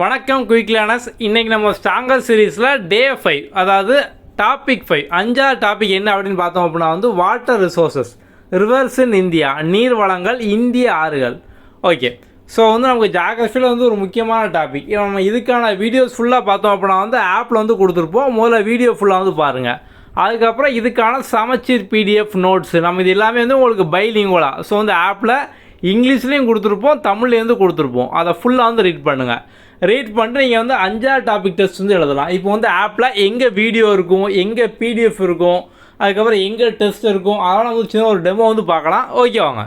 வணக்கம் quick learners. இன்றைக்கி நம்ம ஸ்ட்ராங்கர் சீரீஸில் டே 5, அதாவது டாபிக் 5, 5ஆவது டாபிக் என்ன அப்படின்னு பார்த்தோம் அப்படின்னா water resources, reverse in India, நீர் வளங்கள், இந்திய ஆறுகள். ஓகே, ஸோ நமக்கு ஜாகிரஃபியில் ஒரு முக்கியமான டாபிக். நம்ம இதுக்கான வீடியோஸ் ஃபுல்லாக பார்த்தோம் அப்படின்னா ஆப்பில் கொடுத்துருப்போம். முதல்ல வீடியோ ஃபுல்லாக பாருங்கள். அதுக்கப்புறம் இதுக்கான சமச்சீர் பிடிஎஃப் நோட்ஸ் நம்ம இது எல்லாமே உங்களுக்கு பைலிங்குவலாக, ஸோ ஆப்பில் இங்கிலீஷ்லேயும் கொடுத்துருப்போம், தமிழ்லேருந்து கொடுத்துருப்போம். அதை ஃபுல்லாக ரீட் பண்ணுங்கள். ரீட் பண்ணிட்டு நீங்கள் 5ஆவது டாபிக் டெஸ்ட் எழுதலாம். இப்போ ஆப்பில் எங்கே வீடியோ இருக்கும், எங்கே பிடிஎஃப் இருக்கும், அதுக்கப்புறம் எங்கே டெஸ்ட் இருக்கும், அதெல்லாம் சின்ன ஒரு டெமோ பார்க்கலாம். ஓகே வாங்க.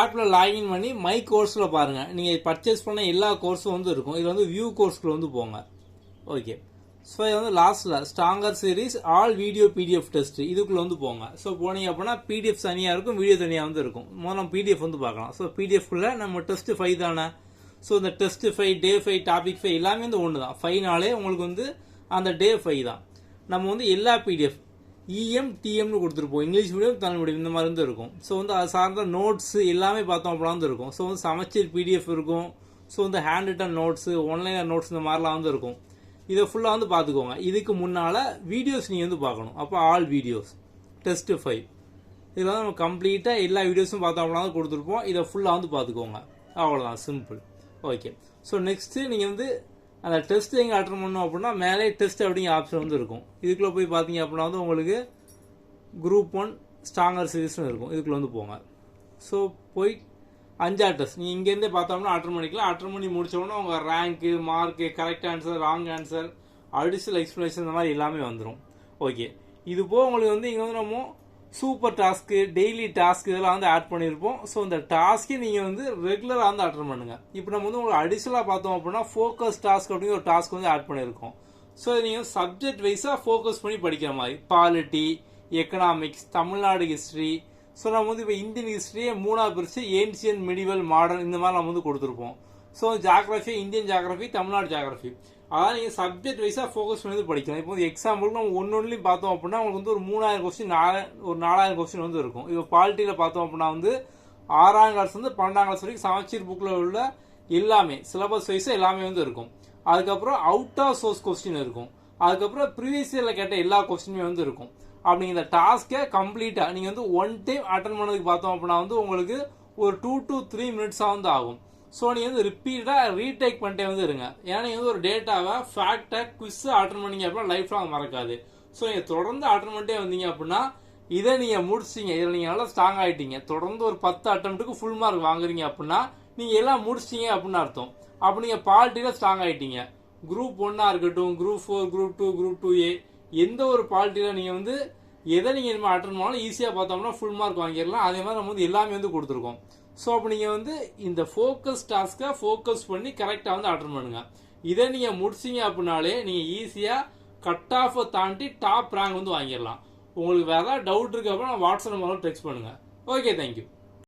ஆப்பில் லாகின் பண்ணி மை கோர்ஸில் பாருங்கள். நீங்கள் பர்ச்சேஸ் பண்ண எல்லா கோர்ஸும் இருக்கும். இதில் வியூ கோர்ஸ்க்குள்ள போங்க. ஓகே, ஸோ இது லாஸ்ட்டில் stronger series all video PDF test இதுக்குள்ளே போங்க. ஸோ போனீங்க அப்படின்னா பிடிஎஃப் தனியாக இருக்கும், வீடியோ தனியாக இருக்கும். முதல்ல பிடிஎஃப் பார்க்கலாம். ஸோ பிடிஎஃப்குள்ளே நம்ம டெஸ்ட் 5 தானே. ஸோ இந்த டெஸ்ட் 5, டே 5, டாபிக் 5 எல்லாமே ஒன்று தான். 5நாலே உங்களுக்கு அந்த டே 5 தான். நம்ம எல்லா பிடிஎஃப் இஎம் டிஎம்னு கொடுத்துருப்போம். இங்கிலீஷ் மீடியம், தமிழ் மீடியம் இந்த மாதிரி இருக்கும். ஸோ அது சார்ந்த நோட்ஸ் எல்லாமே பார்த்தோம் அப்படின்னா இருக்கும். ஸோ சமச்சீர் பிடிஎஃப் இருக்கும். So hand return notes, one-liner notes இந்த மாதிரிலாம் இருக்கும். இதை ஃபுல்லாக பார்த்துக்கோங்க. இதுக்கு முன்னால் வீடியோஸ் நீங்கள் பார்க்கணும். அப்போ ஆல் வீடியோஸ் டெஸ்ட் 5 இதில் நம்ம கம்ப்ளீட்டாக எல்லா வீடியோஸும் பார்த்தோம் அப்படின்னா கொடுத்துருப்போம். இதை ஃபுல்லாக பார்த்துக்கோங்க. அவ்வளோதான், சிம்பிள். ஓகே, ஸோ நெக்ஸ்ட்டு நீங்கள் அந்த டெஸ்ட் எங்கே அட்டன் பண்ணோம் அப்படின்னா மேலே டெஸ்ட் அப்படிங்கிற ஆப்ஷன் இருக்கும். இதுக்குள்ளே போய் பார்த்தீங்க அப்படின்னா உங்களுக்கு குரூப் 1 ஸ்ட்ராங்கர் சீரீஸ்னு இருக்கும். இதுக்குள்ளே போங்க. ஸோ போய் 5ஆவது டெஸ்ட் நீங்கள் இங்கேருந்தே பார்த்தோம்னா அட்டன் பண்ணிக்கலாம். அட்டன் பண்ணி முடிச்சோன்னா உங்கள் rank, mark, correct answer, wrong answer, additional explanation இந்த மாதிரி எல்லாமே வந்துடும். ஓகே, இது போக உங்களுக்கு இங்கே நம்ம சூப்பர் டாஸ்க்கு, டெய்லி டாஸ்க் இதெல்லாம் ஆட் பண்ணியிருப்போம். ஸோ இந்த டாஸ்க்கே நீங்கள் ரெகுலராக அட்டன் பண்ணுங்கள். இப்போ நம்ம உங்களுக்கு அடிஷனலாக பார்த்தோம் அப்படின்னா ஃபோக்கஸ் டாஸ்க் அப்படிங்கிற ஒரு டாஸ்க் ஆட் பண்ணியிருக்கோம். ஸோ நீங்கள் சப்ஜெக்ட் வைஸாக ஃபோக்கஸ் பண்ணி படிக்கிற மாதிரி polity, economics, Tamil Nadu history. So நம்ம இப்போ இந்தியன் ஹிஸ்ட்ரியே 3ஆக பிரித்து ஏன்சியன், மிடிவல், மாடர்ன் இந்த மாதிரி நம்ம கொடுத்துருப்போம். So geography, Indian geography, Tamil Nadu geography, அதான் நீங்கள் சப்ஜெக்ட் வைஸாக ஃபோக்கஸ் பண்ணி படிக்கலாம். இப்போ எக்ஸாம்பிளுக்கு நம்ம ஒன்றுலையும் பார்த்தோம் அப்படின்னா உங்களுக்கு ஒரு 3000 கொஸ்டின், ஒரு 4000 கொஸ்டின் இருக்கும். இப்போ பாலிட்டியில் பார்த்தோம் அப்படின்னா 6ஆம் கிளாஸ் 12ஆம் கிளாஸ் வரைக்கும் சமச்சீர் புக்கில் உள்ள எல்லாமே சிலபஸ் வைஸாக எல்லாமே இருக்கும். அதுக்கப்புறம் அவுட் ஆஃப் சோர்ஸ் கொஸ்டின் இருக்கும். அதுக்கப்புறம் ப்ரீவியஸ் இயரில் கேட்ட எல்லா கொஸ்டினுமே இருக்கும். அப்படி இந்த டாஸ்க்கை கம்ப்ளீட்டாக நீங்கள் ஒன் டைம் அட்டன் பண்ணதுக்கு பார்த்தோம் அப்படின்னா உங்களுக்கு ஒரு 2 to 3 மினிட்ஸாக ஆகும். ஸோ நீங்கள் ரிப்பீட்டாக ரீடேக் பண்ணிட்டே இருங்க. ஏன்னா நீங்கள் ஒரு டேட்டாவை ஃபேக்டை குவிஸ் அட்டன் பண்ணீங்க அப்படின்னா லைஃப் லாங் மறக்காது. ஸோ நீங்கள் தொடர்ந்து அட்டன் பண்ணிட்டே வந்தீங்க அப்படின்னா இதை நீங்கள் முடிச்சிங்க. இதில் நீங்கள் நல்லா ஸ்ட்ராங் ஆகிட்டீங்க. தொடர்ந்து ஒரு 10 அட்டம்ப்ட்டுக்கு ஃபுல் மார்க் வாங்குறீங்க அப்படின்னா நீங்கள் எல்லாம் முடிச்சிங்க அப்படின்னு அர்த்தம். அப்போ நீங்கள் பாலிட்டியில் ஸ்ட்ராங் ஆகிட்டீங்க. குரூப் 1ஆக இருக்கட்டும், குரூப் 4, குரூப் 2, குரூப் 2A, எந்த ஒரு பாலிட்டியில் நீங்கள் எதை நீங்கள் இனிமேல் அட்டன் பண்ணாலும் ஈஸியாக பார்த்தோம்னா ஃபுல் மார்க் வாங்கிடலாம். அதே மாதிரி நம்ம எல்லாமே கொடுத்துருக்கோம். ஸோ அப்போ நீங்கள் இந்த ஃபோக்கஸ் டாஸ்க்கை ஃபோக்கஸ் பண்ணி கரெக்டாக அட்டன் பண்ணுங்கள். இதை நீங்கள் முடிச்சிங்க அப்படின்னாலே நீங்கள் ஈஸியாக கட் ஆஃபை தாண்டி டாப் ரேங்க் வாங்கிடலாம். உங்களுக்கு வேறு ஏதாவது டவுட் இருக்கு அப்படின்னா வாட்ஸ்அப் மூலம் டெக்ஸ்ட் பண்ணுங்கள். Okay, thank you.